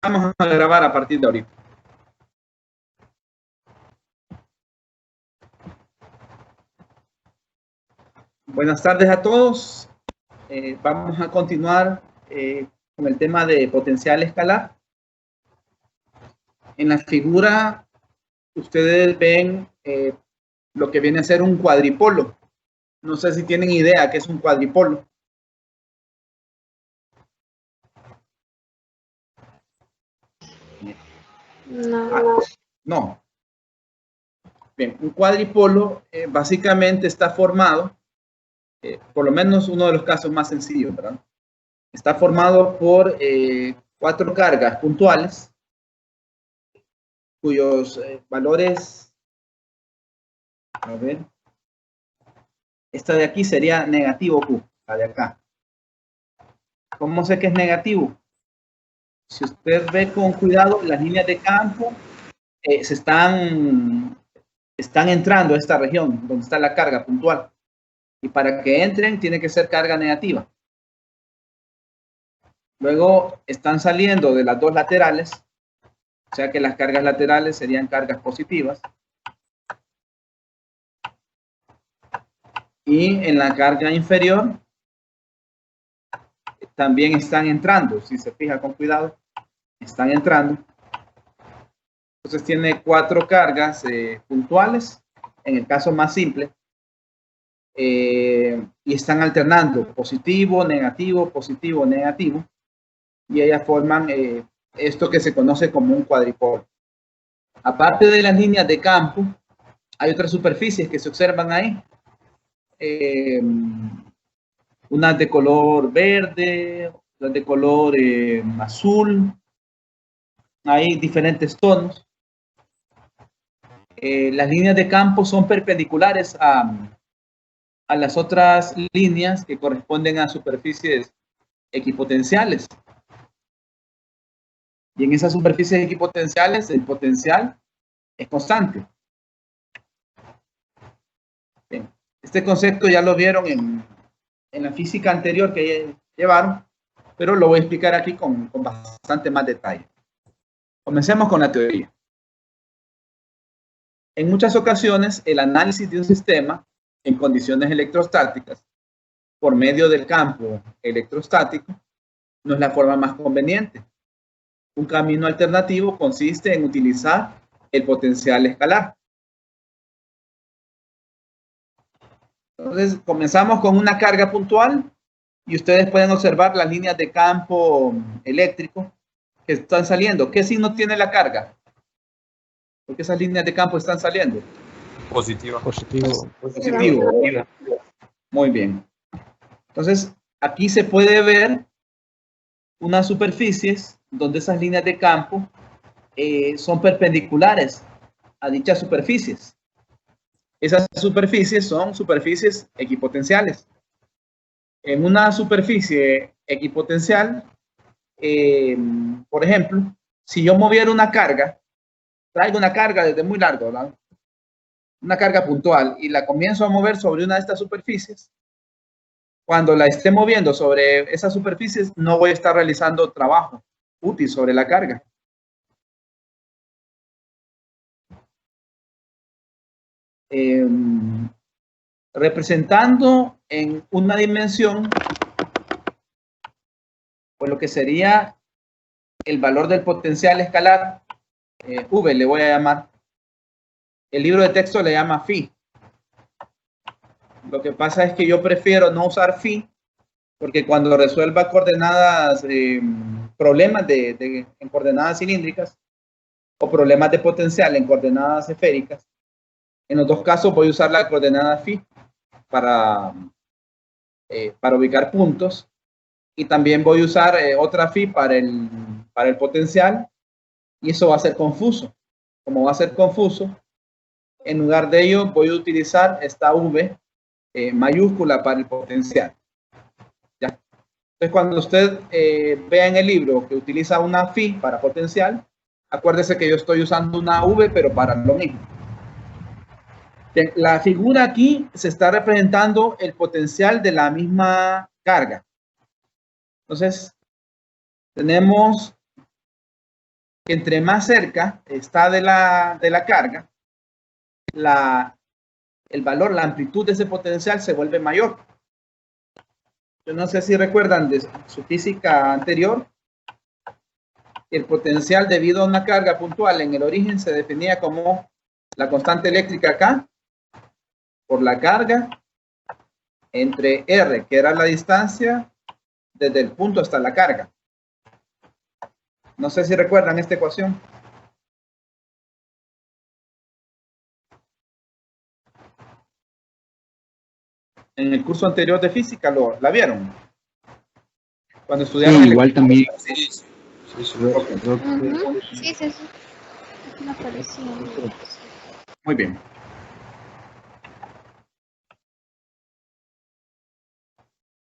a grabar a partir de ahorita. Buenas tardes a todos. Vamos a continuar con el tema de potencial escalar. En la figura ustedes ven lo que viene a ser un cuadripolo. No sé si tienen idea qué es un cuadripolo. No. Bien, un cuadripolo básicamente está formado, por lo menos uno de los casos más sencillos, ¿verdad? Está formado por 4 cargas puntuales cuyos valores, a ver, esta de aquí sería negativo Q, la de acá. ¿Cómo sé que es negativo? Si usted ve con cuidado, las líneas de campo están entrando a esta región donde está la carga puntual. Y para que entren, tiene que ser carga negativa. Luego están saliendo de las dos laterales, o sea que las cargas laterales serían cargas positivas. Y en la carga inferior también están entrando, si se fija con cuidado, están entrando. Entonces tiene 4 cargas puntuales, en el caso más simple, y están alternando positivo, negativo, positivo, negativo, y ellas forman esto que se conoce como un cuadripolo. Aparte de las líneas de campo, hay otras superficies que se observan ahí. Unas de color verde, otras de color azul. Hay diferentes tonos. Las líneas de campo son perpendiculares a las otras líneas que corresponden a superficies equipotenciales. Y en esas superficies equipotenciales el potencial es constante. Bien. Este concepto ya lo vieron en la física anterior que llevaron, pero lo voy a explicar aquí con bastante más detalle. Comencemos con la teoría. En muchas ocasiones, el análisis de un sistema en condiciones electrostáticas por medio del campo electrostático no es la forma más conveniente. Un camino alternativo consiste en utilizar el potencial escalar. Entonces, comenzamos con una carga puntual y ustedes pueden observar las líneas de campo eléctrico que están saliendo. ¿Qué signo tiene la carga? ¿Por qué esas líneas de campo están saliendo? Positivo. Positivo. Muy bien. Entonces, aquí se puede ver unas superficies donde esas líneas de campo son perpendiculares a dichas superficies. Esas superficies son superficies equipotenciales. En una superficie equipotencial, por ejemplo, si yo moviera una carga, traigo una carga desde muy largo, ¿verdad? Una carga puntual, y la comienzo a mover sobre una de estas superficies, cuando la esté moviendo sobre esas superficies, no voy a estar realizando trabajo útil sobre la carga. Representando en una dimensión, pues lo que sería el valor del potencial escalar, V le voy a llamar. El libro de texto le llama phi. Lo que pasa es que yo prefiero no usar phi, porque cuando resuelva coordenadas, problemas en coordenadas cilíndricas o problemas de potencial en coordenadas esféricas, en los dos casos voy a usar la coordenada phi para ubicar puntos, y también voy a usar otra phi para el potencial, y eso va a ser confuso. Como va a ser confuso, en lugar de ello voy a utilizar esta V mayúscula para el potencial. ¿Ya? Entonces, cuando usted vea en el libro que utiliza una phi para potencial, acuérdese que yo estoy usando una V, pero para lo mismo. Bien, la figura aquí se está representando el potencial de la misma carga. Entonces, tenemos que entre más cerca está de la carga, el valor, la amplitud de ese potencial se vuelve mayor. Yo no sé si recuerdan de su física anterior, el potencial debido a una carga puntual en el origen se definía como la constante eléctrica acá por la carga entre R, que era la distancia desde el punto hasta la carga. No sé si recuerdan esta ecuación. En el curso anterior de física la vieron. Cuando estudiaron. Sí, igual también. Sí, sí. Me apareció. Muy bien.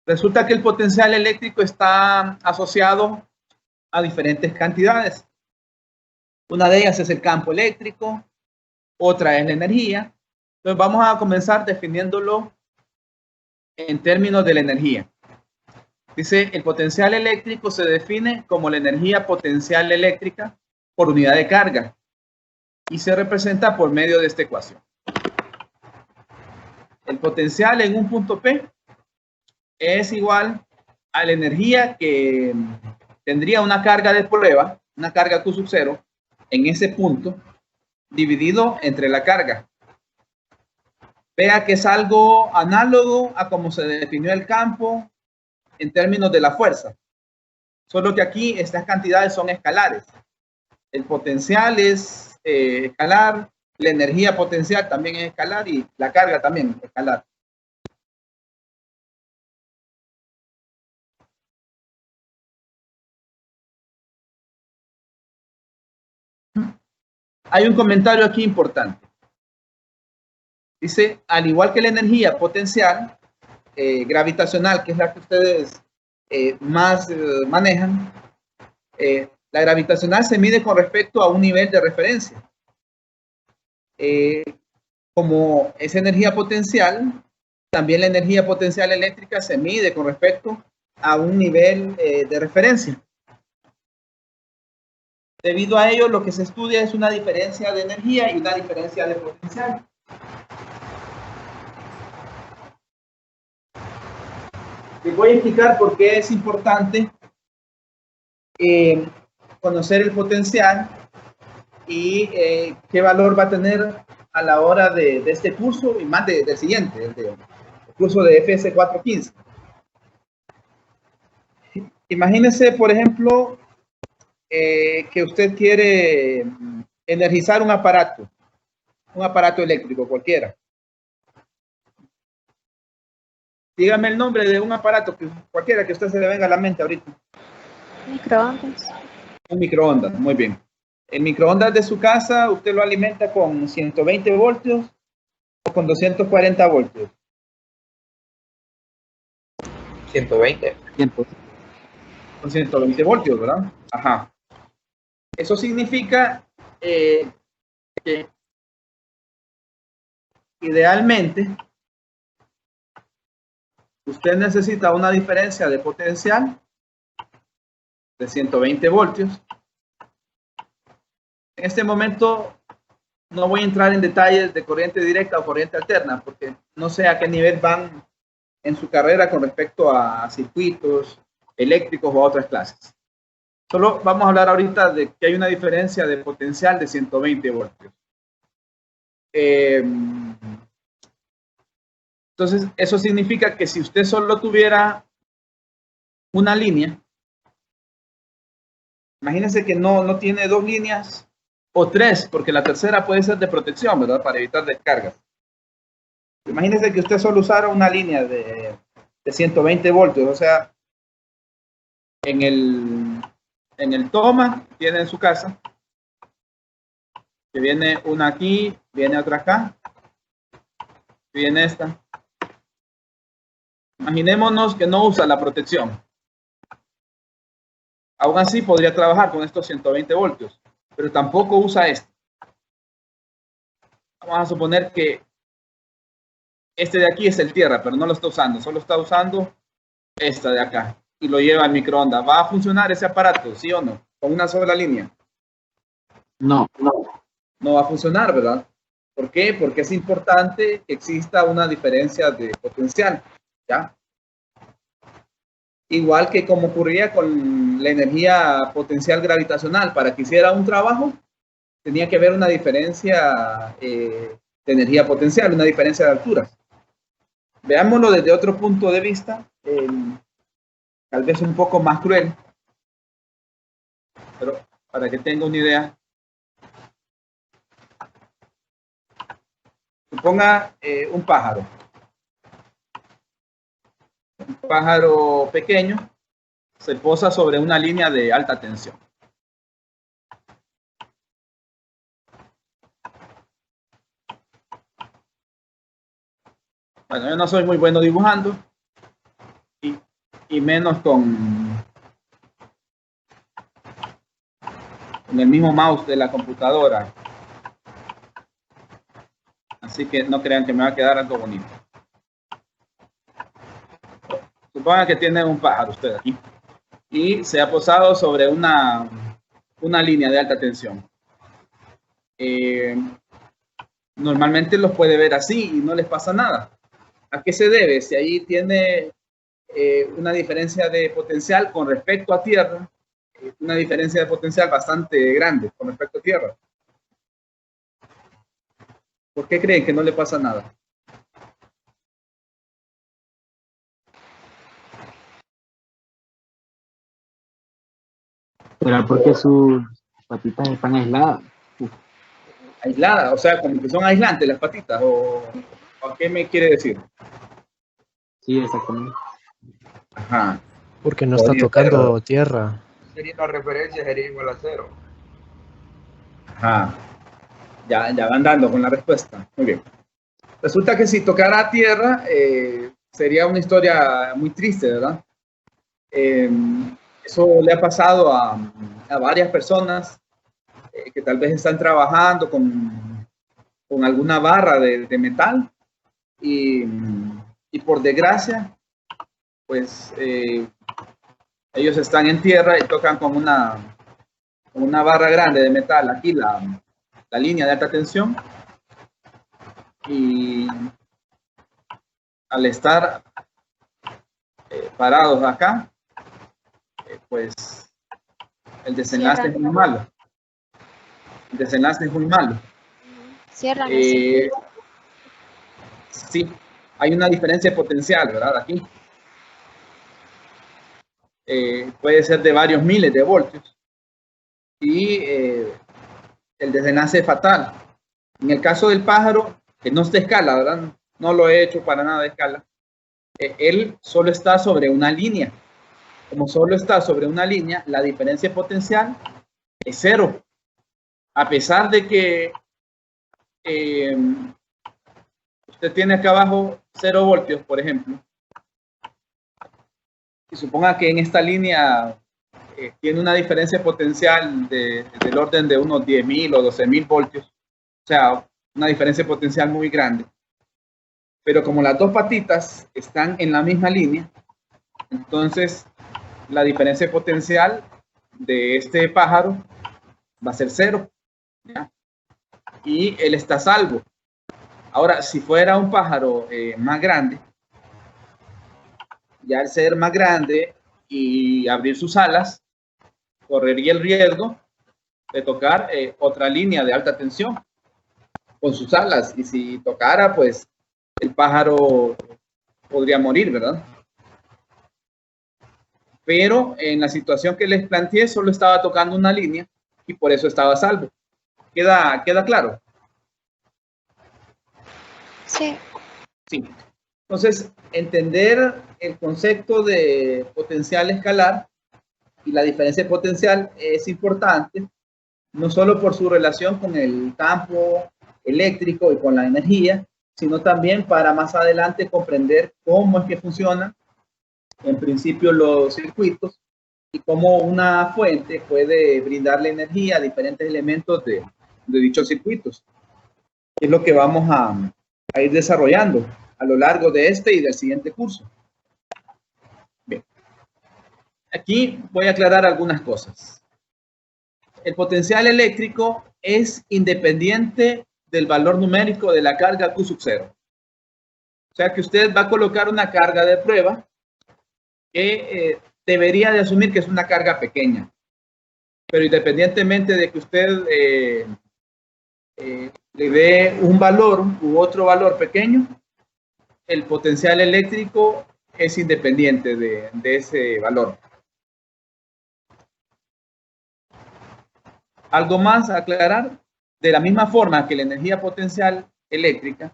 Resulta que el potencial eléctrico está asociado a diferentes cantidades. Una de ellas es el campo eléctrico, otra es la energía. Entonces vamos a comenzar definiéndolo en términos de la energía. Dice, el potencial eléctrico se define como la energía potencial eléctrica por unidad de carga y se representa por medio de esta ecuación. El potencial en un punto P es igual a la energía que tendría una carga de prueba, una carga Q sub 0, en ese punto, dividido entre la carga. Vea que es algo análogo a cómo se definió el campo en términos de la fuerza. Solo que aquí estas cantidades son escalares. El potencial es escalar, la energía potencial también es escalar y la carga también es escalar. Hay un comentario aquí importante. Dice, al igual que la energía potencial, gravitacional, que es la que ustedes más manejan, la gravitacional se mide con respecto a un nivel de referencia. Como es energía potencial, también la energía potencial eléctrica se mide con respecto a un nivel de referencia. Debido a ello, lo que se estudia es una diferencia de energía y una diferencia de potencial. Les voy a explicar por qué es importante conocer el potencial y qué valor va a tener a la hora de este curso y más del siguiente, el curso de FS 415. Imagínense, por ejemplo, que usted quiere energizar un aparato eléctrico cualquiera. Dígame el nombre de un aparato cualquiera que a usted se le venga a la mente ahorita. Microondas. Un microondas, muy bien. El microondas de su casa, usted lo alimenta con 120 voltios o con 240 voltios. 120. Con 120 voltios, ¿verdad? Ajá. Eso significa que idealmente usted necesita una diferencia de potencial de 120 voltios. En este momento no voy a entrar en detalles de corriente directa o corriente alterna porque no sé a qué nivel van en su carrera con respecto a circuitos eléctricos o a otras clases. Solo vamos a hablar ahorita de que hay una diferencia de potencial de 120 voltios. Entonces, eso significa que si usted solo tuviera una línea, imagínense que no tiene dos líneas o tres, porque la tercera puede ser de protección, ¿verdad? Para evitar descargas. Imagínense que usted solo usara una línea de 120 voltios, o sea, en el toma, tiene en su casa, que viene una aquí, viene otra acá, viene esta. Imaginémonos que no usa la protección. Aún así podría trabajar con estos 120 voltios, pero tampoco usa este. Vamos a suponer que este de aquí es el tierra, pero no lo está usando, solo está usando esta de acá y lo lleva al microondas. ¿Va a funcionar ese aparato, sí o no? Con una sola línea. No. No va a funcionar, ¿verdad? ¿Por qué? Porque es importante que exista una diferencia de potencial, ¿ya? Igual que como ocurría con la energía potencial gravitacional, para que hiciera un trabajo, tenía que haber una diferencia de energía potencial, una diferencia de alturas. Veámoslo desde otro punto de vista, tal vez un poco más cruel, pero para que tenga una idea. Suponga un pájaro. Un pájaro pequeño se posa sobre una línea de alta tensión. Bueno, yo no soy muy bueno dibujando y menos con el mismo mouse de la computadora. Así que no crean que me va a quedar algo bonito. Supongan que tiene un pájaro usted aquí y se ha posado sobre una línea de alta tensión. Normalmente los puede ver así y no les pasa nada. ¿A qué se debe? Si ahí tiene una diferencia de potencial con respecto a tierra, una diferencia de potencial bastante grande con respecto a tierra. ¿Por qué creen que no le pasa nada? ¿Será porque sus patitas están aisladas? Aislada, o sea, como que son aislantes las patitas, o ¿qué me quiere decir? Sí, exactamente. Ajá. Porque no está tocando tierra. Sería la referencia, sería igual a 0. Ajá. Ya van dando con la respuesta. Muy bien. Resulta que si tocara tierra, sería una historia muy triste, ¿verdad? Eso le ha pasado a varias personas que tal vez están trabajando con alguna barra de metal y por desgracia, pues ellos están en tierra y tocan con una barra grande de metal, aquí la línea de alta tensión, y al estar parados acá, pues el desenlace es muy malo. El desenlace es muy malo. Cierran sí, hay una diferencia de potencial, ¿verdad? Aquí. Puede ser de varios miles de voltios. Y el desenlace es fatal. En el caso del pájaro, que no está de escala, ¿verdad? No lo he hecho para nada de escala. Él solo está sobre una línea. Como solo está sobre una línea, la diferencia de potencial es 0. A pesar de que usted tiene acá abajo 0 voltios, por ejemplo, y suponga que en esta línea tiene una diferencia potencial del orden de unos 10.000 o 12.000 voltios, o sea, una diferencia potencial muy grande. Pero como las dos patitas están en la misma línea, entonces la diferencia potencial de este pájaro va a ser 0, ¿ya? Y él está a salvo. Ahora, si fuera un pájaro más grande, ya al ser más grande y abrir sus alas, correría el riesgo de tocar otra línea de alta tensión con sus alas, y si tocara, pues el pájaro podría morir, ¿verdad? Pero en la situación que les planteé, solo estaba tocando una línea y por eso estaba a salvo. ¿Queda claro? Sí. Sí. Entonces, entender el concepto de potencial escalar y la diferencia de potencial es importante, no solo por su relación con el campo eléctrico y con la energía, sino también para más adelante comprender cómo es que funcionan en principio los circuitos y cómo una fuente puede brindarle energía a diferentes elementos de dichos circuitos. Es lo que vamos a ir desarrollando a lo largo de este y del siguiente curso. Bien. Aquí voy a aclarar algunas cosas. el potencial eléctrico es independiente del valor numérico de la carga Q sub 0. O sea que usted va a colocar una carga de prueba que debería de asumir que es una carga pequeña. Pero independientemente de que usted le dé un valor u otro valor pequeño, el potencial eléctrico es independiente de ese valor. Algo más a aclarar, de la misma forma que la energía potencial eléctrica,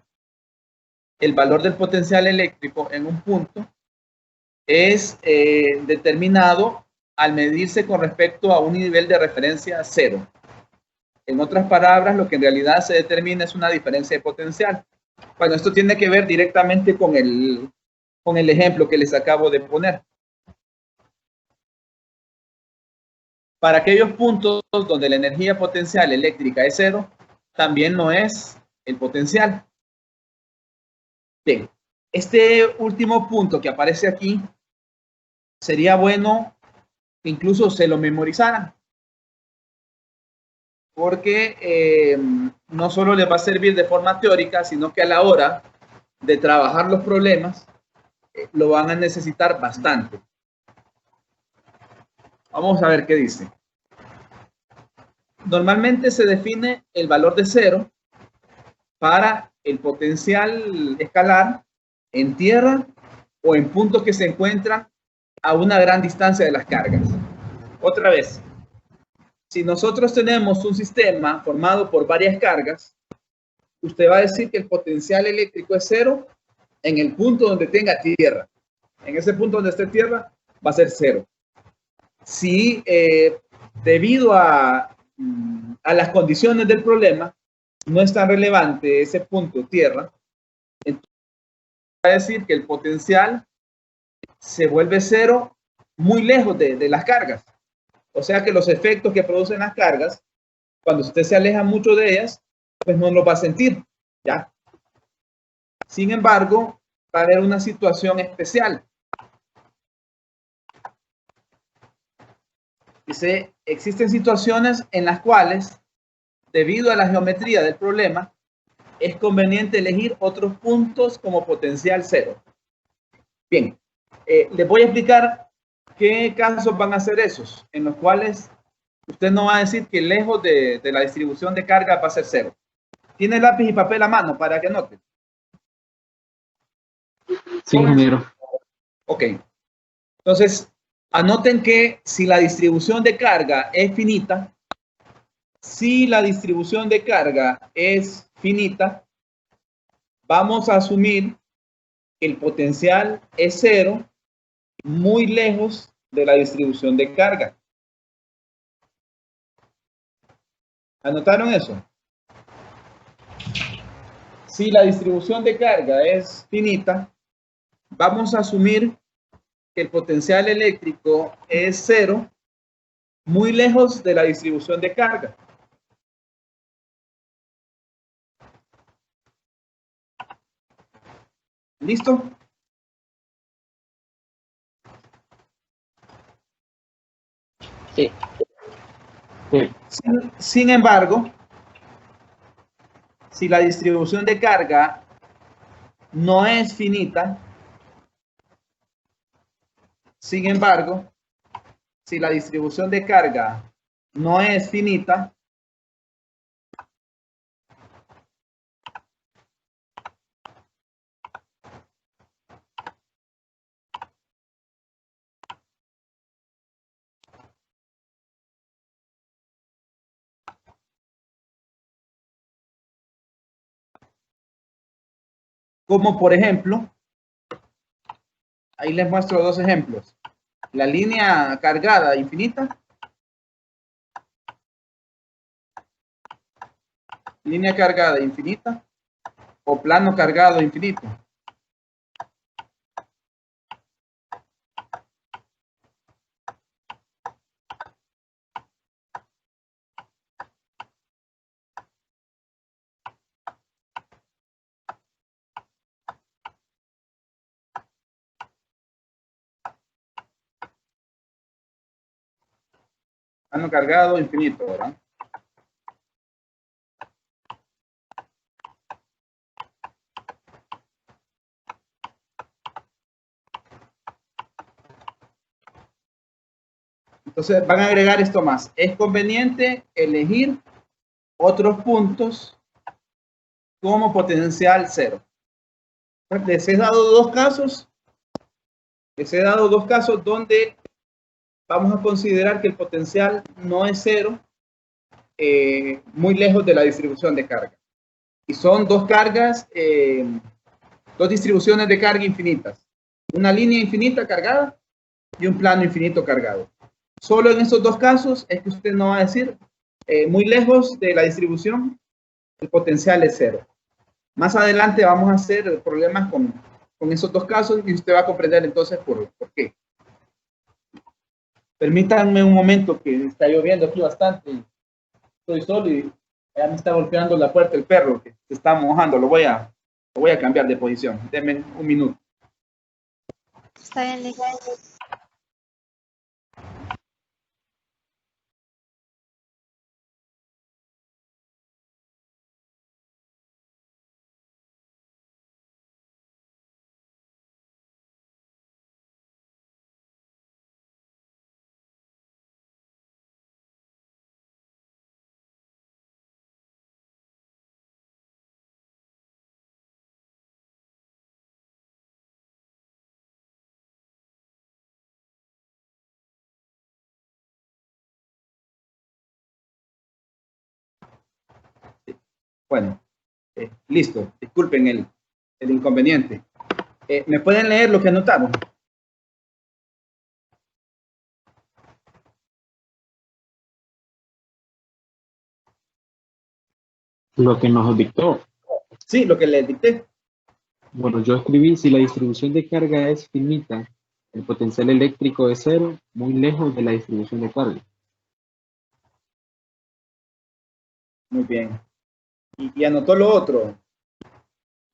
el valor del potencial eléctrico en un punto es determinado al medirse con respecto a un nivel de referencia cero. En otras palabras, lo que en realidad se determina es una diferencia de potencial. Bueno, esto tiene que ver directamente con el ejemplo que les acabo de poner. Para aquellos puntos donde la energía potencial eléctrica es cero, también no es el potencial. Bien, este último punto que aparece aquí, sería bueno que incluso se lo memorizaran, porque no solo les va a servir de forma teórica, sino que a la hora de trabajar los problemas, lo van a necesitar bastante. Vamos a ver qué dice. Normalmente se define el valor de cero para el potencial escalar en tierra o en puntos que se encuentran a una gran distancia de las cargas. Otra vez, si nosotros tenemos un sistema formado por varias cargas, usted va a decir que el potencial eléctrico es cero en el punto donde tenga tierra. En ese punto donde esté tierra, va a ser cero. Si debido a las condiciones del problema no es tan relevante ese punto tierra, entonces va a decir que el potencial se vuelve cero muy lejos de las cargas. O sea que los efectos que producen las cargas, cuando usted se aleja mucho de ellas, pues no los va a sentir, ¿ya? Sin embargo, va a haber una situación especial. Dice, existen situaciones en las cuales, debido a la geometría del problema, es conveniente elegir otros puntos como potencial cero. Bien, les voy a explicar qué casos van a ser esos, en los cuales usted no va a decir que lejos de la distribución de carga va a ser cero. ¿Tiene lápiz y papel a mano para que anote? Sí, ingeniero. Ok. Entonces, anoten que si la distribución de carga es finita, vamos a asumir que el potencial es cero muy lejos de la distribución de carga. ¿Anotaron eso? Si la distribución de carga es finita, vamos a asumir que el potencial eléctrico es cero muy lejos de la distribución de carga. ¿Listo? Sí. Sí. Sin embargo, si la distribución de carga no es finita, sin embargo, si la distribución de carga no es finita, como por ejemplo, ahí les muestro dos ejemplos. La línea cargada infinita, línea cargada infinita o plano cargado infinito. Plano cargado infinito, ¿verdad? Entonces van a agregar esto más. Es conveniente elegir otros puntos como potencial cero. Les he dado dos casos. Les he dado dos casos donde vamos a considerar que el potencial no es cero, muy lejos de la distribución de carga. Y son dos cargas, dos distribuciones de carga infinitas. Una línea infinita cargada y un plano infinito cargado. Solo en estos dos casos es que usted no va a decir, muy lejos de la distribución, el potencial es cero. Más adelante vamos a hacer problemas con esos dos casos y usted va a comprender entonces por qué. Permítanme un momento que está lloviendo aquí bastante. Estoy solo y ya me está golpeando la puerta el perro que se está mojando. Lo voy a cambiar de posición. Denme un minuto. Está bien, Nick. Bueno, listo. Disculpen el inconveniente. ¿Me pueden leer lo que anotaron? Lo que nos dictó. Sí, lo que les dicté. Bueno, yo escribí, si la distribución de carga es finita, el potencial eléctrico es cero, muy lejos de la distribución de carga. Muy bien. Y anotó lo otro.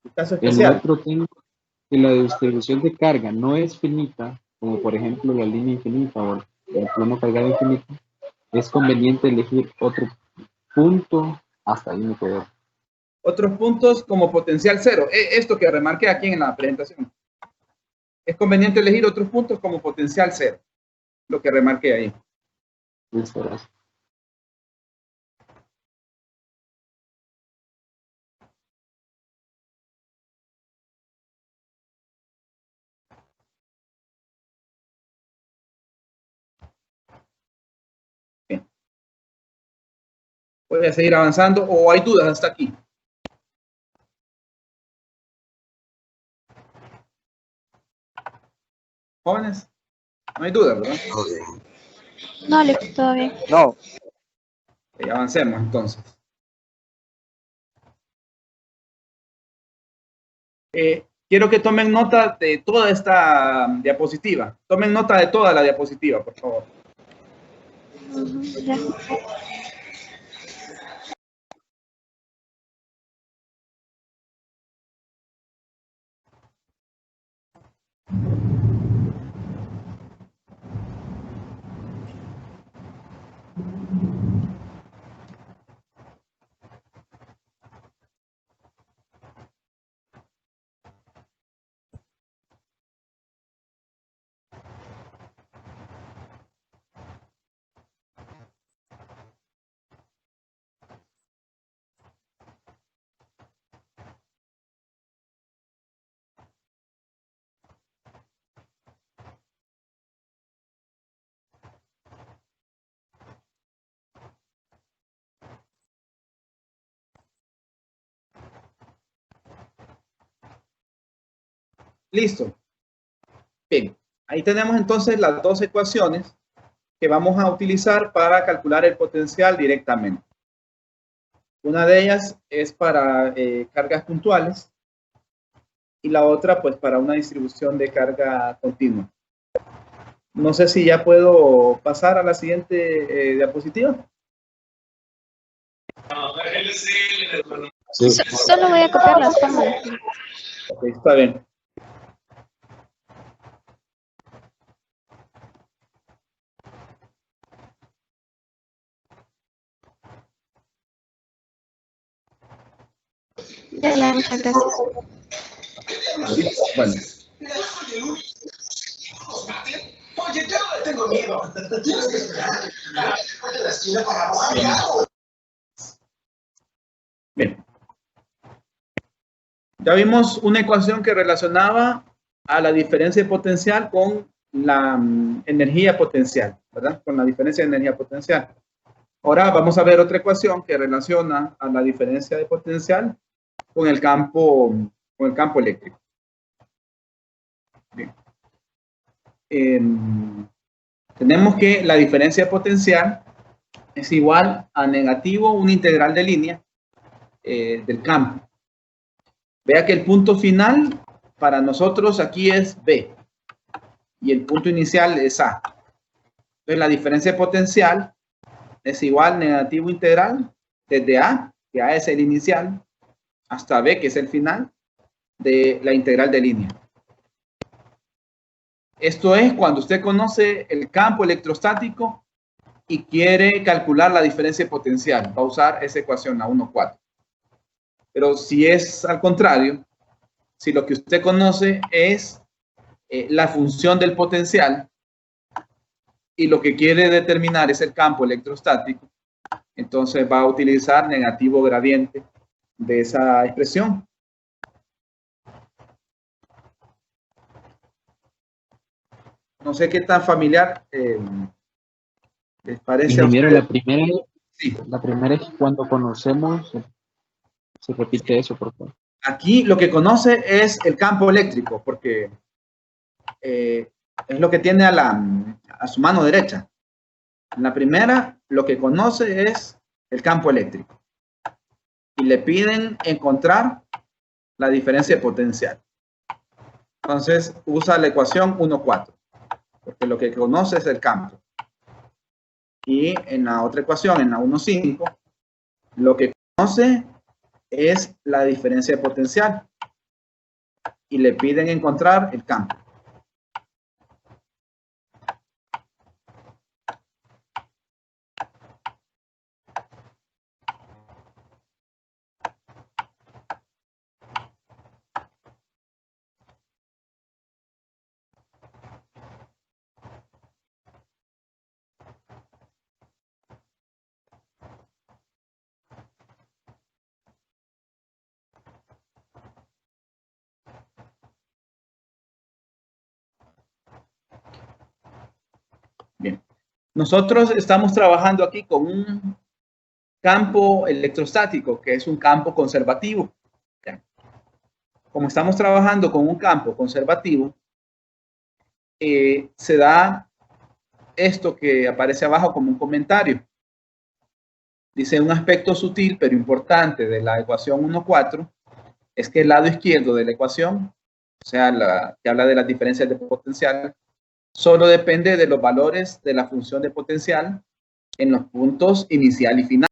El caso El especial. otro tengo que la distribución de carga no es finita, como por ejemplo la línea infinita o el plano cargado infinito, es conveniente elegir otro punto, hasta ahí me quedo. Otros puntos como potencial cero. Esto que remarqué aquí en la presentación. Es conveniente elegir otros puntos como potencial cero. Lo que remarqué ahí. Listo, gracias. Bien. Voy a seguir avanzando o hay dudas hasta aquí. Jóvenes, no hay dudas, ¿verdad? No, Nick, todo bien. No. Avancemos entonces. Quiero que tomen nota de toda esta diapositiva. Tomen nota de toda la diapositiva, por favor. Ya. Listo. Bien. Ahí tenemos entonces las dos ecuaciones que vamos a utilizar para calcular el potencial directamente. Una de ellas es para cargas puntuales y la otra pues para una distribución de carga continua. No sé si ya puedo pasar a la siguiente diapositiva. Sí. Solo voy a copiar las fórmulas. Ok, está bien. Ya, muchas gracias. Bueno. Oye, yo no tengo miedo. Tienes que esperar. De la esquina para abajo. Bien. Ya vimos una ecuación que relacionaba a la diferencia de potencial con la energía potencial, ¿verdad? Con la diferencia de energía potencial. Ahora vamos a ver otra ecuación que relaciona a la diferencia de potencial con el campo eléctrico. Bien. Tenemos que la diferencia de potencial es igual a negativo una integral de línea del campo. Vea que el punto final para nosotros aquí es B y el punto inicial es A. Entonces la diferencia de potencial es igual negativo integral desde A, que A es el inicial, hasta B, que es el final de la integral de línea. Esto es cuando usted conoce el campo electrostático y quiere calcular la diferencia de potencial. Va a usar esa ecuación, la 1,4. Pero si es al contrario, si lo que usted conoce es la función del potencial y lo que quiere determinar es el campo electrostático, entonces va a utilizar negativo gradiente de esa expresión. No sé qué tan familiar les parece. Ingeniero, a ustedes. la primera es cuando conocemos, se repite eso, por favor. Aquí lo que conoce es el campo eléctrico, porque es lo que tiene a su mano derecha. En la primera, lo que conoce es el campo eléctrico. Y le piden encontrar la diferencia de potencial. Entonces, usa la ecuación 1,4, porque lo que conoce es el campo. Y en la otra ecuación, en la 1,5, lo que conoce es la diferencia de potencial. Y le piden encontrar el campo. Bien. Nosotros estamos trabajando aquí con un campo electrostático, que es un campo conservativo. Como estamos trabajando con un campo conservativo, se da esto que aparece abajo como un comentario. Dice, un aspecto sutil pero importante de la ecuación 1,4 es que el lado izquierdo de la ecuación, o sea, la que habla de las diferencias de potencial, solo depende de los valores de la función de potencial en los puntos inicial y final.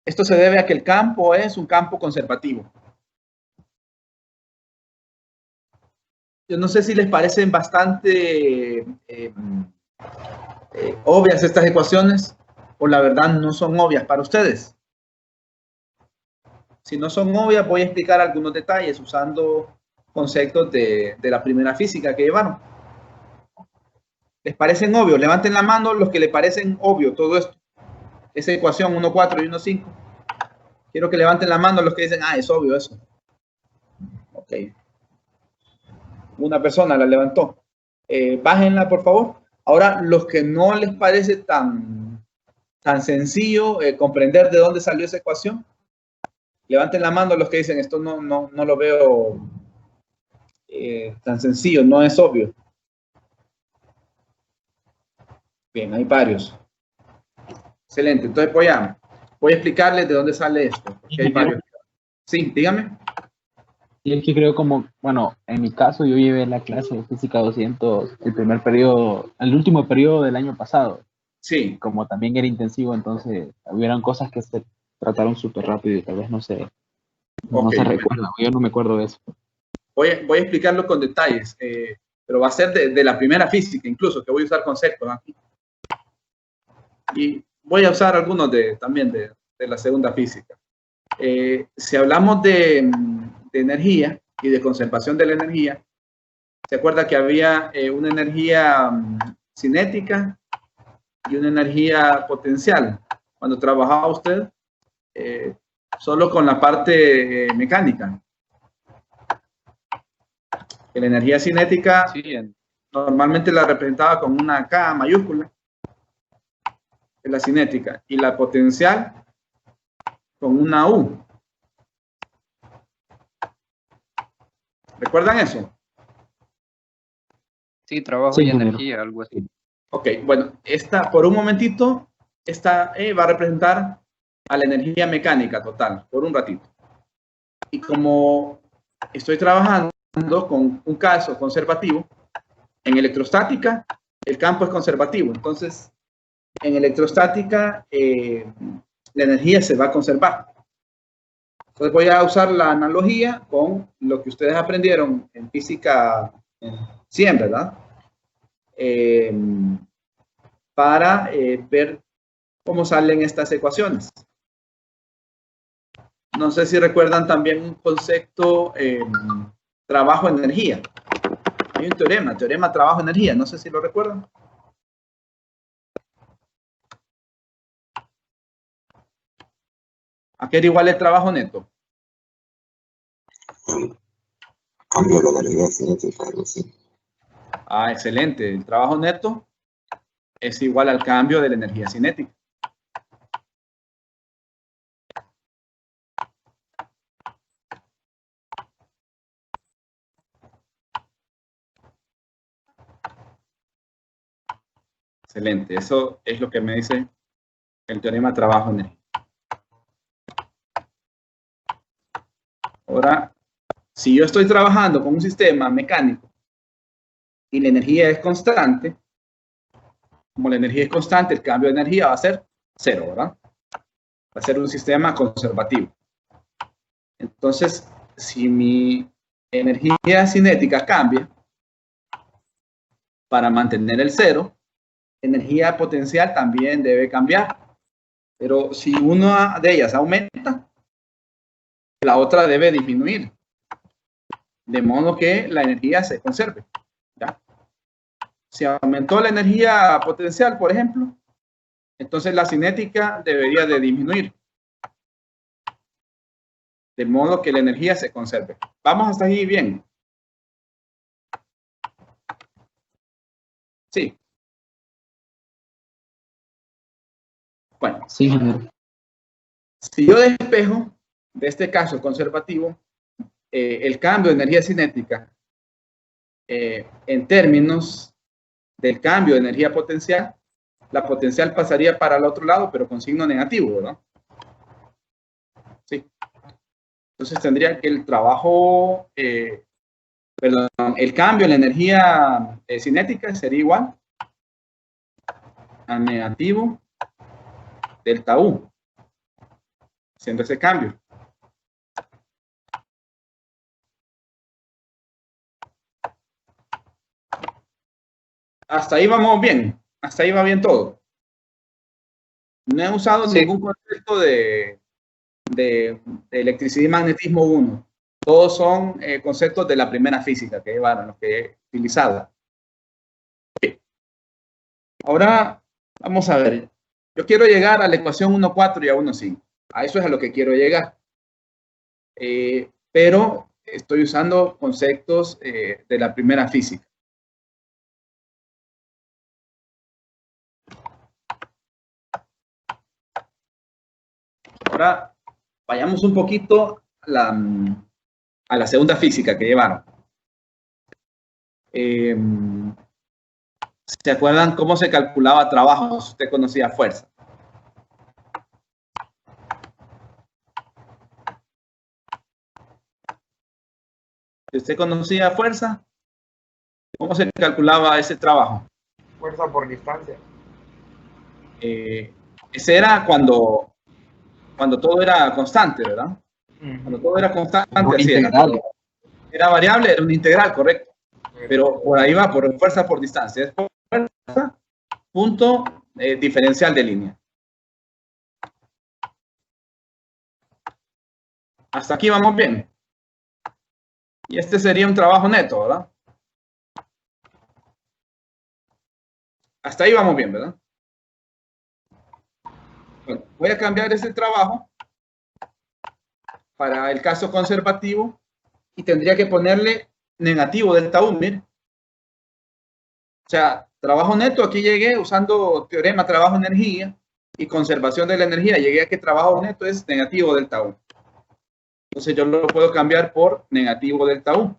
Esto se debe a que el campo es un campo conservativo. Yo no sé si les parecen bastante obvias estas ecuaciones, o la verdad no son obvias para ustedes. Si no son obvias, voy a explicar algunos detalles usando conceptos de la primera física que llevaron. ¿Les parecen obvios? Levanten la mano los que les parecen obvio todo esto. Esa ecuación 1,4 y 1,5. Quiero que levanten la mano los que dicen, es obvio eso. Ok. Una persona la levantó. Bájenla, por favor. Ahora, los que no les parece tan sencillo comprender de dónde salió esa ecuación, levanten la mano los que dicen, esto no lo veo tan sencillo, no es obvio. Bien, hay varios. Excelente. Entonces voy a explicarles de dónde sale esto. Porque hay varios. Sí, dígame. Y es que creo como, bueno, en mi caso yo llevé la clase de física 200 el primer periodo, el último periodo del año pasado. Sí. Como también era intensivo, entonces hubieron cosas que se trataron súper rápido y tal vez no se recuerda. Yo no me acuerdo de eso. Voy a explicarlo con detalles, pero va a ser de la primera física incluso, que voy a usar conceptos aquí. Y voy a usar algunos también de la segunda física. Si hablamos de energía y de conservación de la energía, ¿se acuerda que había una energía cinética y una energía potencial cuando trabajaba usted solo con la parte mecánica? Que la energía cinética normalmente la representaba con una K mayúscula, es la cinética, y la potencial con una U. ¿Recuerdan eso? Sí, trabajo Sí, y ingeniero. energía, algo así. Ok, bueno, esta, por un momentito, esta va a representar a la energía mecánica total, por un ratito. Y como estoy trabajando con un caso conservativo, en electrostática, el campo es conservativo. Entonces, en electrostática, la energía se va a conservar. Entonces, voy a usar la analogía con lo que ustedes aprendieron en física 100, ¿verdad? Para ver cómo salen estas ecuaciones. No sé si recuerdan también un concepto, trabajo-energía. Hay un teorema trabajo-energía, no sé si lo recuerdan. ¿A qué era igual el trabajo neto? Cambio de la energía cinética, algo así. Ah, excelente. El trabajo neto es igual al cambio de la energía cinética. Excelente. Eso es lo que me dice el teorema trabajo-energía. Ahora, si yo estoy trabajando con un sistema mecánico y la energía es constante, como la energía es constante, el cambio de energía va a ser cero, ¿verdad? Va a ser un sistema conservativo. Entonces, si mi energía cinética cambia para mantener el cero, energía potencial también debe cambiar. Pero si una de ellas aumenta, la otra debe disminuir. De modo que la energía se conserve. ¿Ya? Si aumentó la energía potencial, por ejemplo, entonces la cinética debería de disminuir. De modo que la energía se conserve. ¿Vamos hasta ahí bien? Sí. Bueno. Sí, ingeniero. Si yo despejo de este caso conservativo el cambio de energía cinética en términos del cambio de energía potencial, la potencial pasaría para el otro lado, pero con signo negativo, ¿verdad? Sí. Entonces tendría que el trabajo, perdón, el cambio en la energía cinética sería igual a negativo delta U, haciendo ese cambio. Hasta ahí vamos bien, hasta ahí va bien todo. No he usado ningún concepto de electricidad y magnetismo 1. Todos son conceptos de la primera física que llevaron, los que he utilizado. Okay. Ahora vamos a ver. Yo quiero llegar a la ecuación 1,4 y a 1,5. A eso es a lo que quiero llegar. Pero estoy usando conceptos de la primera física. Ahora vayamos un poquito a la segunda física que llevaron. ¿Se acuerdan cómo se calculaba trabajo si usted conocía fuerza? Si usted conocía fuerza, ¿cómo se calculaba ese trabajo? Fuerza por distancia. Ese era cuando todo era constante, ¿verdad? Cuando todo era constante, así era variable, era un integral, correcto. Pero por ahí va, por fuerza por distancia. Es fuerza, punto diferencial de línea. Hasta aquí vamos bien. Y este sería un trabajo neto, ¿verdad? Hasta ahí vamos bien, ¿verdad? Bueno, voy a cambiar este trabajo para el caso conservativo y tendría que ponerle negativo delta U, mire. O sea, trabajo neto, aquí llegué usando teorema trabajo-energía y conservación de la energía. Llegué a que trabajo neto es negativo delta U. Entonces yo lo puedo cambiar por negativo delta U.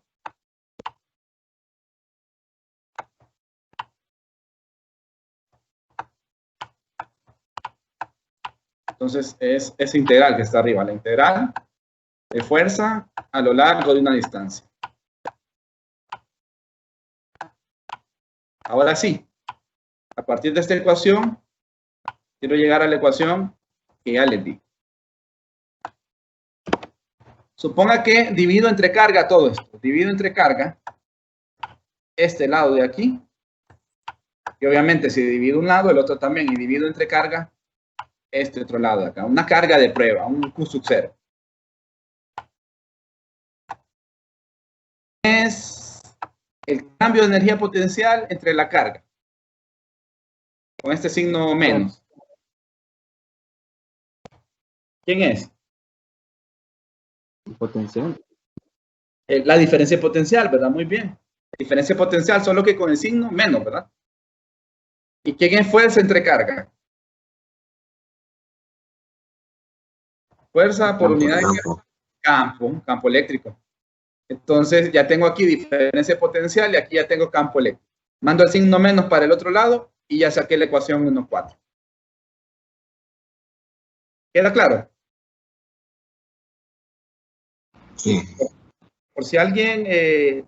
Entonces es esa integral que está arriba, la integral de fuerza a lo largo de una distancia. Ahora sí, a partir de esta ecuación, quiero llegar a la ecuación que ya les di. Suponga que divido entre carga todo esto. Divido entre carga este lado de aquí. Y obviamente si divido un lado, el otro también. Y divido entre carga este otro lado de acá. Una carga de prueba, un Q sub 0. Es el cambio de energía potencial entre la carga. Con este signo menos. ¿Quién es? El potencial. La diferencia potencial, ¿verdad? Muy bien. Diferencia potencial, solo que con el signo menos, ¿verdad? ¿Y quién es fuerza entre carga? Fuerza por unidad de campo eléctrico. Entonces ya tengo aquí diferencia potencial y aquí ya tengo campo eléctrico. Mando el signo menos para el otro lado y ya saqué la ecuación 1,4. ¿Queda claro? Sí. Por si alguien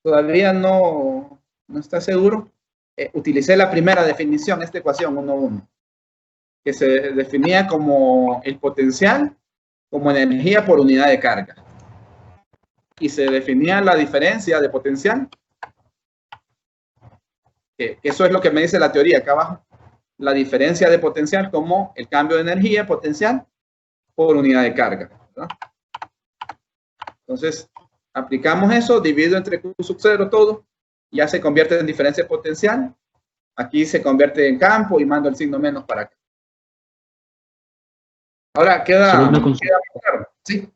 todavía no está seguro, utilicé la primera definición, esta ecuación 1,1, que se definía como el potencial como energía por unidad de carga. Y se definía la diferencia de potencial, que eso es lo que me dice la teoría acá abajo, la diferencia de potencial como el cambio de energía potencial por unidad de carga, ¿verdad? Entonces, aplicamos eso, divido entre Q sub 0 todo, ya se convierte en diferencia potencial, aquí se convierte en campo y mando el signo menos para acá. Ahora queda claro, ¿sí?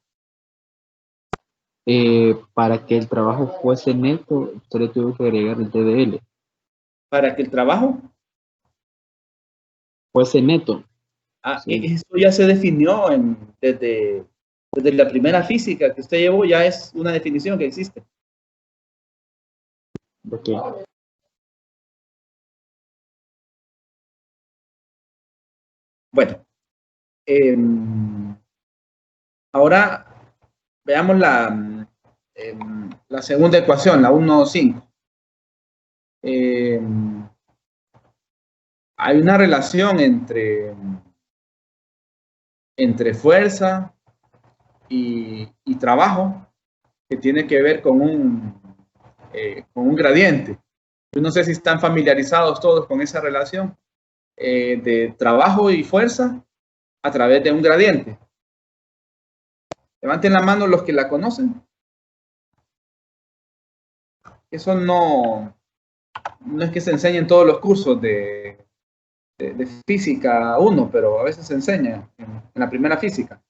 Para que el trabajo fuese neto, usted le tuvo que agregar el TDL. Para que el trabajo Fuese neto. Sí. Eso ya se definió desde la primera física que usted llevó, ya es una definición que existe. Okay. Bueno, ahora veamos la segunda ecuación, la 1,5. Hay una relación entre fuerza y trabajo que tiene que ver con un gradiente. Yo no sé si están familiarizados todos con esa relación de trabajo y fuerza a través de un gradiente. Levanten la mano los que la conocen. Eso no es que se enseñe en todos los cursos de física 1, pero a veces se enseña en la primera física.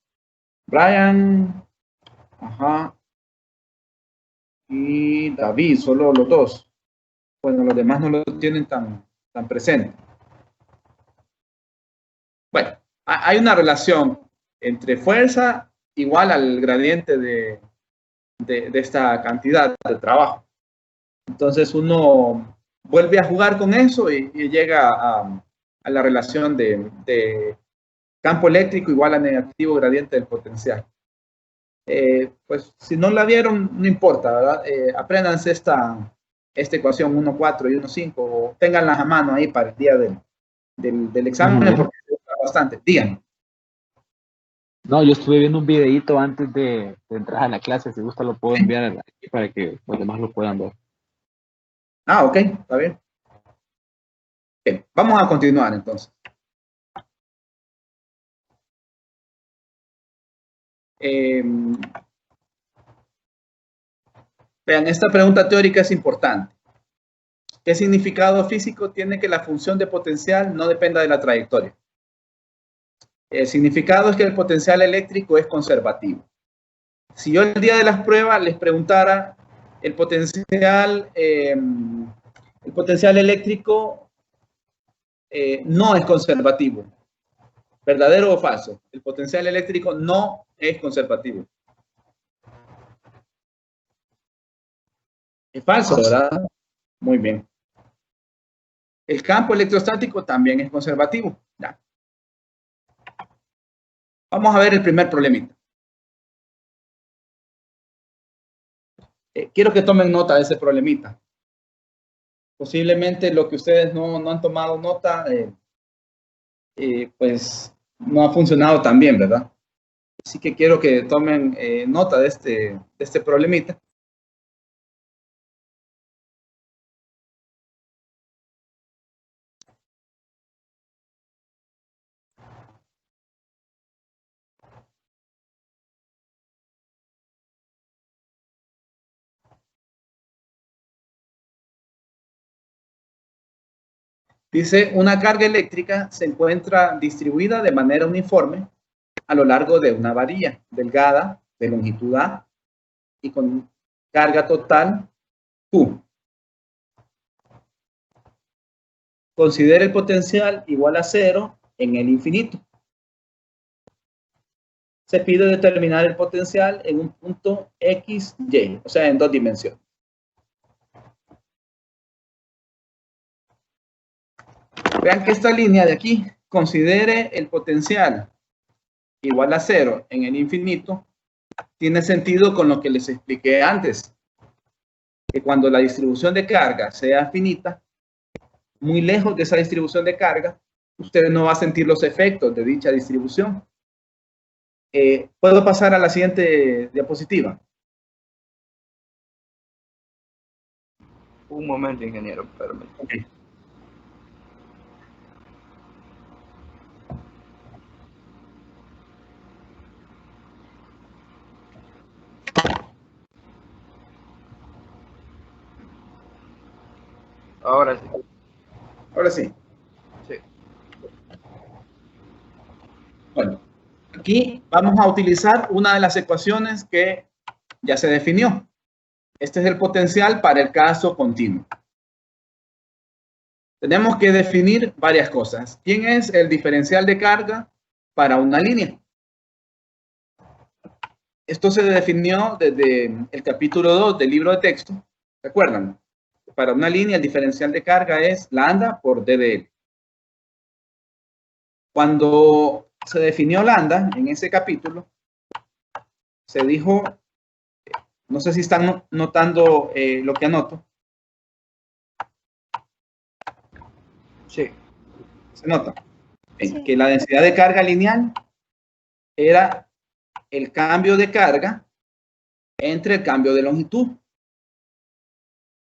Brian, ajá, y David, solo los dos. Bueno, los demás no lo tienen tan presente. Bueno, hay una relación entre fuerza igual al gradiente de esta cantidad de trabajo. Entonces uno vuelve a jugar con eso y llega a la relación de campo eléctrico igual a negativo gradiente del potencial. Pues si no la vieron, no importa, ¿verdad? Apréndanse esta ecuación 1,4 y 1,5, o ténganlas a mano ahí para el día del examen, porque se usa bastante. Díganme. No, yo estuve viendo un videito antes de entrar a la clase, si gusta lo puedo enviar aquí para que los demás lo puedan ver. Ah, ok, está bien. Bien, vamos a continuar entonces. Vean, esta pregunta teórica es importante. ¿Qué significado físico tiene que la función de potencial no dependa de la trayectoria? El significado es que el potencial eléctrico es conservativo. Si yo el día de las pruebas les preguntara el potencial eléctrico no es conservativo, ¿verdadero o falso? El potencial eléctrico no es conservativo. Es falso, ¿verdad? Muy bien. El campo electrostático también es conservativo. Ya. Vamos a ver el primer problemita. Quiero que tomen nota de ese problemita. Posiblemente lo que ustedes no han tomado nota, pues no ha funcionado tan bien, ¿verdad? Así que quiero que tomen nota de este problemita. Dice, una carga eléctrica se encuentra distribuida de manera uniforme a lo largo de una varilla delgada de longitud A y con carga total Q. Considere el potencial igual a 0 en el infinito. Se pide determinar el potencial en un punto X, Y, o sea, en 2 dimensiones. Vean que esta línea de aquí, considere el potencial igual a 0 en el infinito, tiene sentido con lo que les expliqué antes, que cuando la distribución de carga sea finita, muy lejos de esa distribución de carga, usted no va a sentir los efectos de dicha distribución. ¿Puedo pasar a la siguiente diapositiva? Un momento, ingeniero, permítame. Okay. Ahora sí. Ahora sí. Sí. Bueno, aquí vamos a utilizar una de las ecuaciones que ya se definió. Este es el potencial para el caso continuo. Tenemos que definir varias cosas. ¿Quién es el diferencial de carga para una línea? Esto se definió desde el capítulo 2 del libro de texto. ¿Se acuerdan? Para una línea el diferencial de carga es lambda por DDL. Cuando se definió lambda en ese capítulo, se dijo, no sé si están notando lo que anoto. Sí. ¿Se nota? Sí. Que la densidad de carga lineal era el cambio de carga entre el cambio de longitud.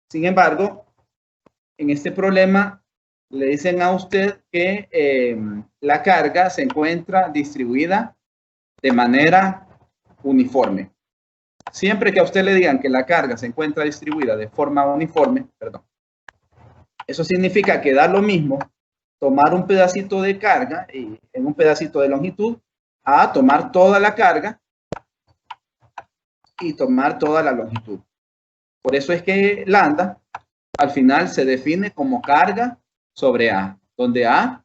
Sin embargo, en este problema le dicen a usted que la carga se encuentra distribuida de manera uniforme. Siempre que a usted le digan que la carga se encuentra distribuida de forma uniforme, perdón, eso significa que da lo mismo tomar un pedacito de carga en un pedacito de longitud a tomar toda la carga y tomar toda la longitud. Por eso es que lambda al final se define como carga sobre A, donde A,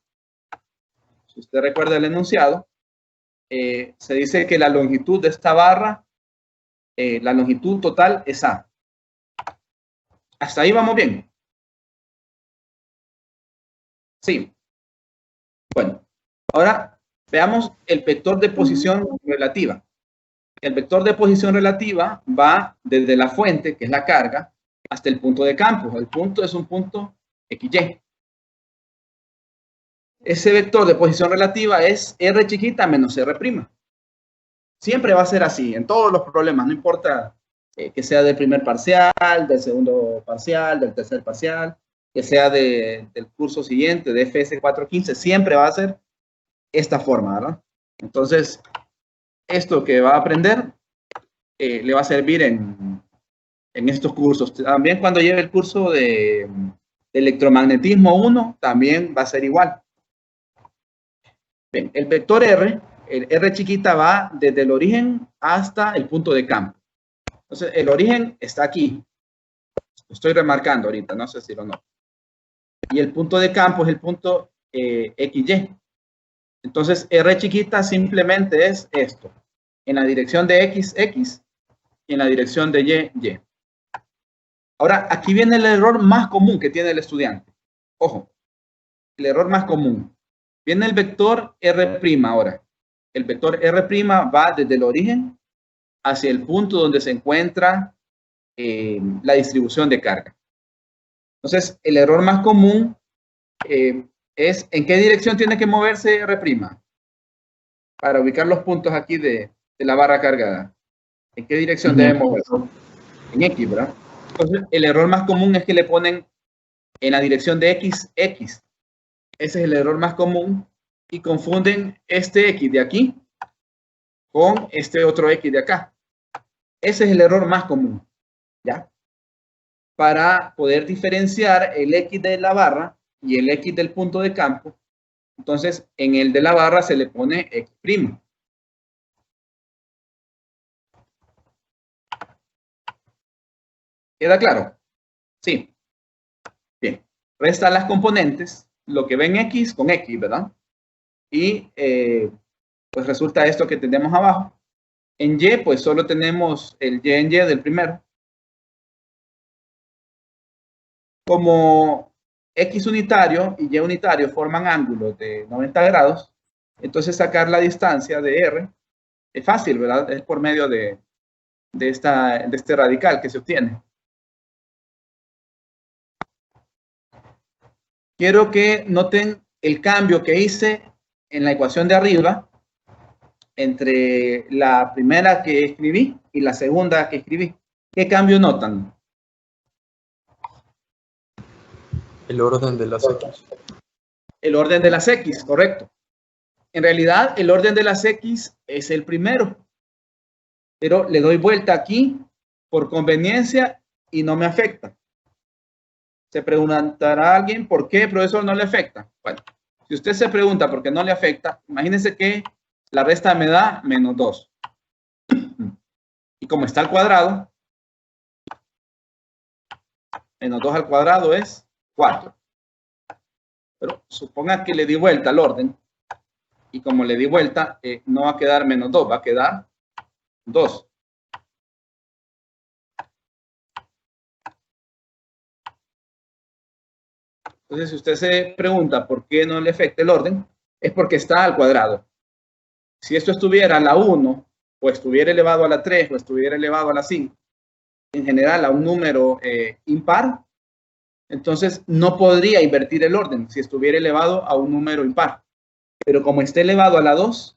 si usted recuerda el enunciado, se dice que la longitud de esta barra, la longitud total es A. Hasta ahí vamos bien. Sí. Bueno, ahora veamos el vector de posición relativa. El vector de posición relativa va desde la fuente, que es la carga, hasta el punto de campo. El punto es un punto XY. Ese vector de posición relativa es R chiquita menos R'. Siempre va a ser así, en todos los problemas, no importa que sea del primer parcial, del segundo parcial, del tercer parcial, que sea del curso siguiente, de FS 415, siempre va a ser esta forma, ¿verdad? Entonces, esto que va a aprender le va a servir en estos cursos. También cuando lleve el curso de electromagnetismo 1, también va a ser igual. Bien, el vector R, el R chiquita va desde el origen hasta el punto de campo. Entonces, el origen está aquí. Lo estoy remarcando ahorita, no sé si lo noto. Y el punto de campo es el punto XY. Entonces, R chiquita simplemente es esto. En la dirección de X, X. Y en la dirección de Y, Y. Ahora, aquí viene el error más común que tiene el estudiante. Ojo, el error más común. Viene el vector R' ahora. El vector R' va desde el origen hacia el punto donde se encuentra la distribución de carga. Entonces, el error más común es en qué dirección tiene que moverse R' para ubicar los puntos aquí de la barra cargada. ¿En qué dirección debe moverse? En X, ¿verdad? Entonces, el error más común es que le ponen en la dirección de X, X. Ese es el error más común y confunden este X de aquí con este otro X de acá. Ese es el error más común, ¿ya? Para poder diferenciar el X de la barra y el X del punto de campo, entonces en el de la barra se le pone X'. ¿Queda claro? Sí. Bien. Restan las componentes, lo que ven X con X, ¿verdad? Y pues resulta esto que tenemos abajo. En Y, pues solo tenemos el Y en Y del primero. Como X unitario y Y unitario forman ángulos de 90 grados, entonces sacar la distancia de R es fácil, ¿verdad? Es por medio de este radical que se obtiene. Quiero que noten el cambio que hice en la ecuación de arriba entre la primera que escribí y la segunda que escribí. ¿Qué cambio notan? El orden de las X. El orden de las X, correcto. En realidad, el orden de las X es el primero. Pero le doy vuelta aquí por conveniencia y no me afecta. Se preguntará a alguien por qué, profesor, no le afecta. Bueno, si usted se pregunta por qué no le afecta, imagínense que la resta me da menos 2. Y como está al cuadrado, menos 2 al cuadrado es 4. Pero suponga que le di vuelta al orden. Y como le di vuelta, no va a quedar menos 2, va a quedar 2. Entonces, si usted se pregunta por qué no le afecta el orden, es porque está al cuadrado. Si esto estuviera a la 1, o estuviera elevado a la 3, o estuviera elevado a la 5, en general a un número impar, entonces no podría invertir el orden si estuviera elevado a un número impar. Pero como está elevado a la 2,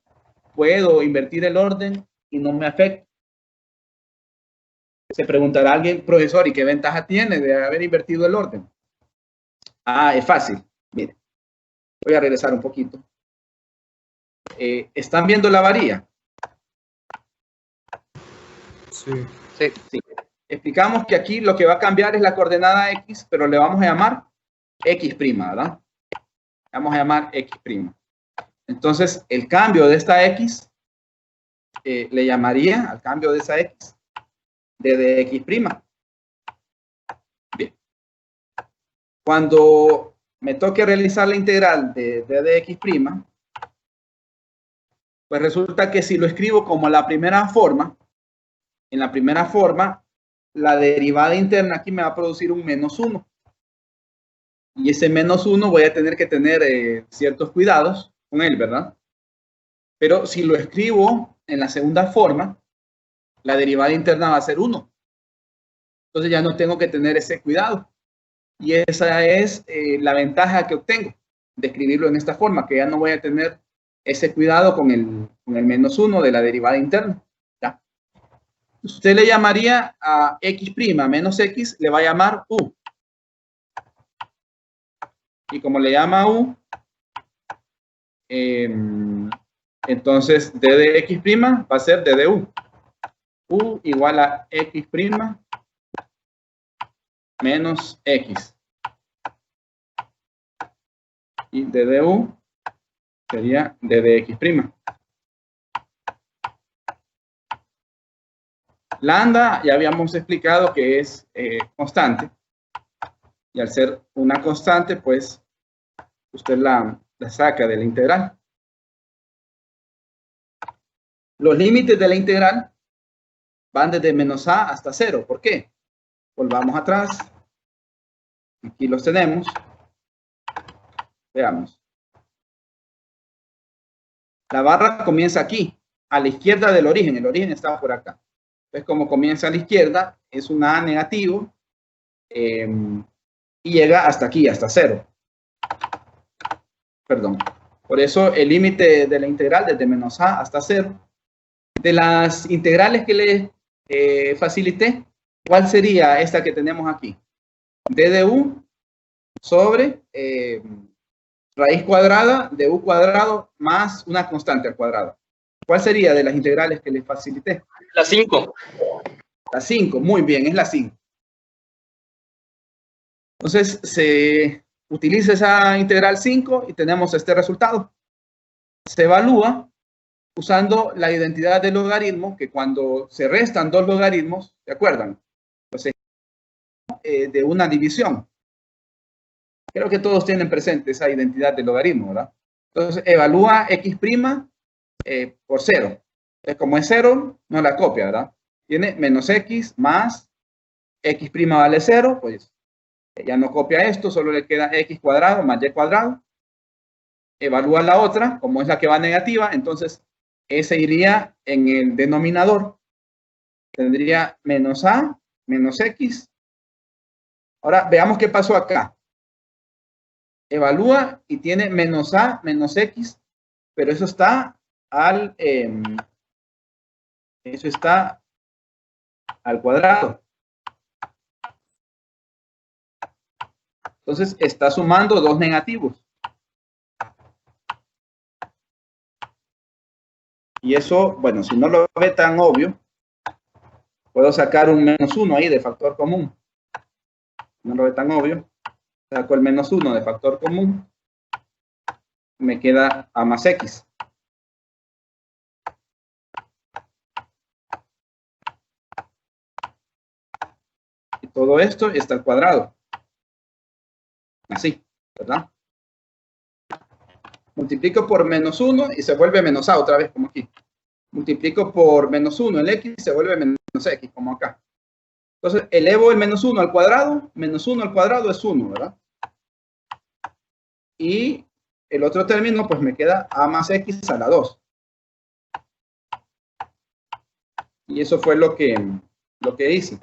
puedo invertir el orden y no me afecta. Se preguntará alguien, profesor, ¿y qué ventaja tiene de haber invertido el orden? Ah, es fácil. Mire, voy a regresar un poquito. ¿Están viendo la varilla? Sí. Sí. Sí. Explicamos que aquí lo que va a cambiar es la coordenada X, pero le vamos a llamar X', ¿verdad? Vamos a llamar X'. Entonces, el cambio de esta X le llamaría al cambio de esa X de X'. Bien. Cuando me toque realizar la integral de X', pues resulta que si lo escribo como la primera forma, en la primera forma, la derivada interna aquí me va a producir un menos 1. Y ese menos 1 voy a tener que tener ciertos cuidados con él, ¿verdad? Pero si lo escribo en la segunda forma, la derivada interna va a ser 1. Entonces ya no tengo que tener ese cuidado. Y esa es la ventaja que obtengo de escribirlo en esta forma, que ya no voy a tener ese cuidado con el menos 1 de la derivada interna. ¿Ya? Usted le llamaría a X' menos X, le va a llamar U. Y como le llama U, Entonces, d de x' va a ser d de u. U igual a x' menos x. Y d de u sería d de x'. Lambda ya habíamos explicado que es constante. Y al ser una constante, pues usted la saca de la integral. Los límites de la integral van desde menos a hasta 0. ¿Por qué? Volvamos atrás. Aquí los tenemos. Veamos. La barra comienza aquí, a la izquierda del origen. El origen está por acá. Entonces, como comienza a la izquierda, es una a negativo. Y llega hasta aquí, hasta 0. Perdón. Por eso el límite de la integral desde menos a hasta 0. De las integrales que les facilité, ¿cuál sería esta que tenemos aquí? D de u sobre raíz cuadrada de u cuadrado más una constante al cuadrado. ¿Cuál sería de las integrales que les facilité? La 5. La 5, muy bien, es la 5. Entonces se utiliza esa integral 5 y tenemos este resultado. Se evalúa usando la identidad del logaritmo, que cuando se restan dos logaritmos, ¿se acuerdan? Entonces, de una división. Creo que todos tienen presente esa identidad del logaritmo, ¿verdad? Entonces, evalúa x' por 0. Entonces, como es 0, no la copia, ¿verdad? Tiene menos x más x' vale 0, pues ya no copia esto, solo le queda x cuadrado más y cuadrado. Evalúa la otra, como es la que va negativa, entonces ese iría en el denominador. Tendría menos a menos x. Ahora veamos qué pasó acá. Evalúa y tiene menos a menos x, pero eso está al cuadrado. Entonces está sumando dos negativos. Y eso, bueno, si no lo ve tan obvio, puedo sacar un menos 1 ahí de factor común. No lo ve tan obvio. Saco el menos 1 de factor común. Me queda a más x. Y todo esto está al cuadrado. Así, ¿verdad? Multiplico por menos 1 y se vuelve menos a otra vez, como aquí. Multiplico por menos 1 el x y se vuelve menos x, como acá. Entonces, elevo el menos 1 al cuadrado. Menos 1 al cuadrado es 1, ¿verdad? Y el otro término, pues me queda a más x a la 2. Y eso fue lo que hice.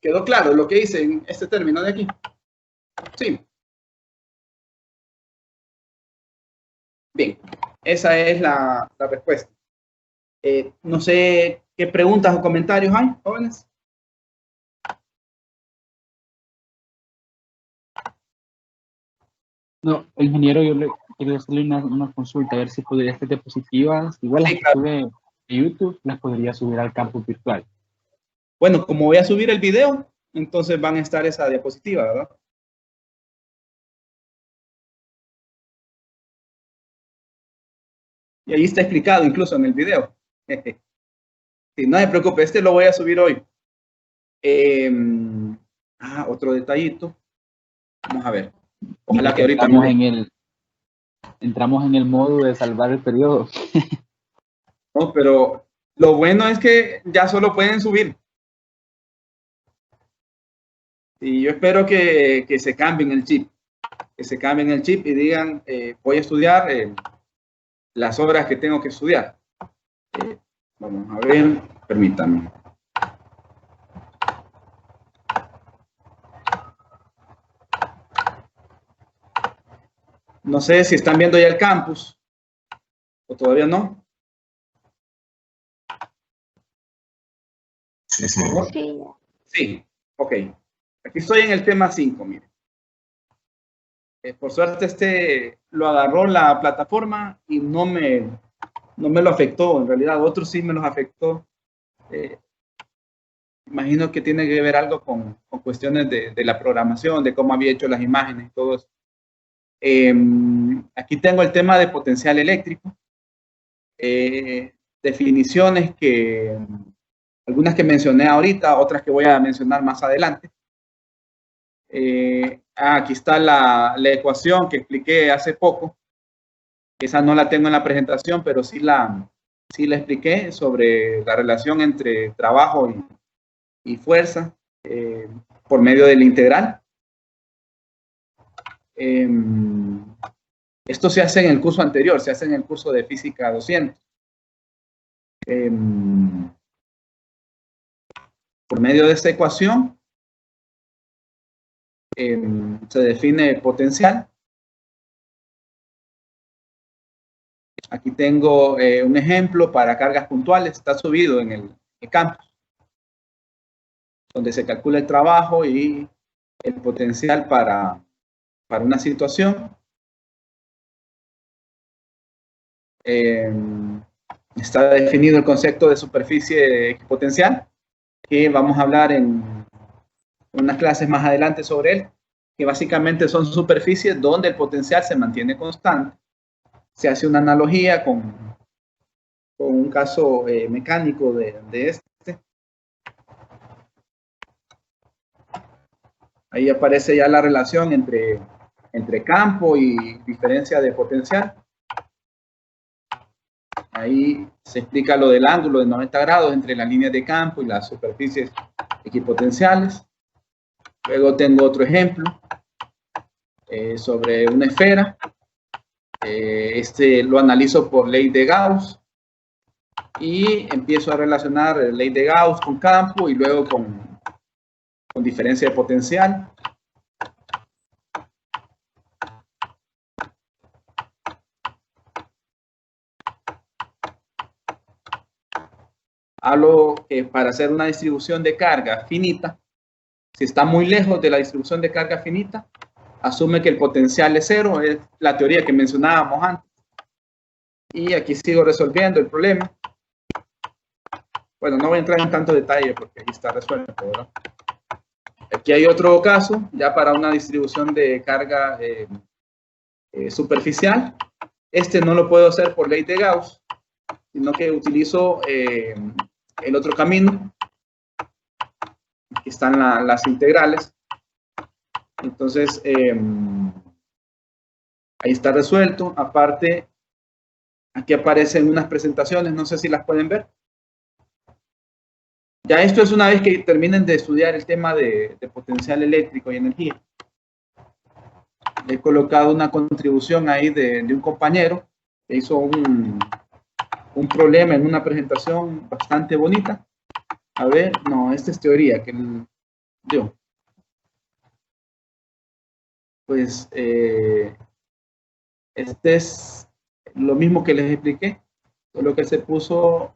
¿Quedó claro lo que hice en este término de aquí? Sí. Bien, esa es la respuesta. No sé qué preguntas o comentarios hay, jóvenes. No, ingeniero, yo le quería hacerle una consulta, a ver si podría hacer diapositivas, igual las Sí, que claro. sube de YouTube, las podría subir al campus virtual. Bueno, como voy a subir el video, entonces van a estar esa diapositiva, ¿verdad? Y ahí está explicado incluso en el video. Sí, no se preocupe, este lo voy a subir hoy. Otro detallito. Vamos a ver. Ojalá que ahorita Entramos en el modo de salvar el periodo. No, pero lo bueno es que ya solo pueden subir. Y yo espero que se cambien el chip. Que se cambien el chip y digan, voy a estudiar las obras que tengo que estudiar. Vamos a ver, permítanme. No sé si están viendo ya el campus o todavía no. Sí, sí. Sí. Sí, ok. Aquí estoy en el tema 5, miren. Por suerte lo agarró la plataforma y no me lo afectó. En realidad, otros sí me los afectó. Imagino que tiene que ver algo con cuestiones de la programación, de cómo había hecho las imágenes y todo eso. Aquí tengo el tema de potencial eléctrico. Definiciones algunas que mencioné ahorita, otras que voy a mencionar más adelante. Aquí está la ecuación que expliqué hace poco. Esa no la tengo en la presentación, pero sí la expliqué sobre la relación entre trabajo y fuerza por medio del integral. Esto se hace en el curso anterior, se hace en el curso de Física 200. Por medio de esta ecuación se define potencial. Aquí tengo un ejemplo para cargas puntuales, está subido en el campus, donde se calcula el trabajo y el potencial para una situación. Está definido el concepto de superficie equipotencial, que vamos a hablar en unas clases más adelante sobre él, que básicamente son superficies donde el potencial se mantiene constante. Se hace una analogía con un caso mecánico de este. Ahí aparece ya la relación entre campo y diferencia de potencial. Ahí se explica lo del ángulo de 90 grados entre las líneas de campo y las superficies equipotenciales. Luego tengo otro ejemplo sobre una esfera. Este lo analizo por ley de Gauss y empiezo a relacionar ley de Gauss con campo y luego con diferencia de potencial. Hablo que para hacer una distribución de carga finita, si está muy lejos de la distribución de carga finita, asume que el potencial es cero, es la teoría que mencionábamos antes. Y aquí sigo resolviendo el problema. Bueno, no voy a entrar en tanto detalle porque ahí está resuelto, ¿verdad? Aquí hay otro caso, ya para una distribución de carga superficial. Este no lo puedo hacer por ley de Gauss, sino que utilizo el otro camino. Aquí están las integrales. Entonces, ahí está resuelto. Aparte, aquí aparecen unas presentaciones, no sé si las pueden ver. Ya esto es una vez que terminen de estudiar el tema de potencial eléctrico y energía. He colocado una contribución ahí de un compañero que hizo un problema en una presentación bastante bonita. A ver, no, esta es teoría que dio. Pues este es lo mismo que les expliqué, solo que se puso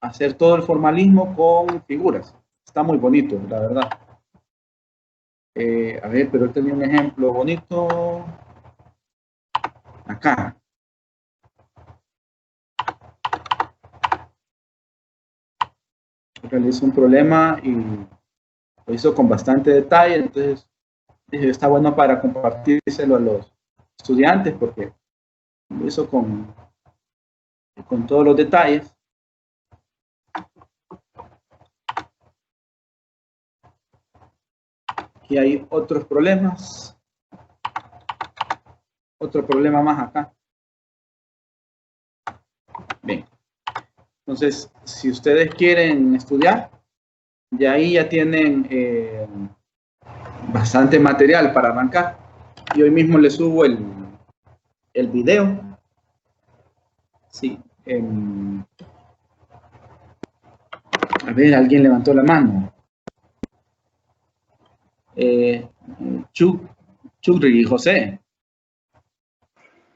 a hacer todo el formalismo con figuras. Está muy bonito, la verdad. A ver, pero él tenía un ejemplo bonito acá. Realizó un problema y lo hizo con bastante detalle, entonces dije, está bueno para compartírselo a los estudiantes porque lo hizo con todos los detalles. Aquí hay otros problemas. Otro problema más acá. Bien. Entonces, si ustedes quieren estudiar, ya ahí ya tienen bastante material para arrancar. Y hoy mismo les subo el video. Sí. A ver, alguien levantó la mano. Chugri, José.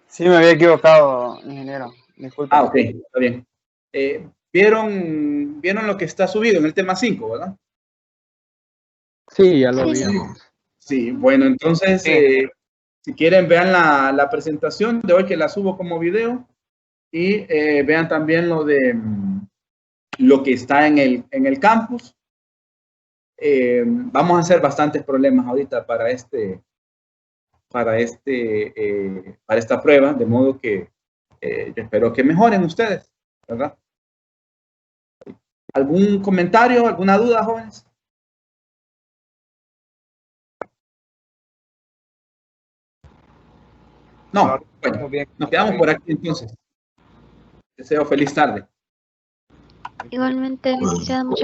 Sí, me había equivocado, ingeniero. Disculpe. Ah, ok, está bien. ¿Vieron lo que está subido en el tema 5, verdad? Sí, ya lo vimos. Sí, bueno, entonces Si quieren, vean la presentación de hoy que la subo como video y vean también lo de lo que está en el campus. Vamos a hacer bastantes problemas ahorita para esta prueba, de modo que yo espero que mejoren ustedes, ¿verdad? ¿Algún comentario, alguna duda, jóvenes? No, bueno, nos quedamos por aquí entonces. Deseo feliz tarde. Igualmente, licenciada, muchas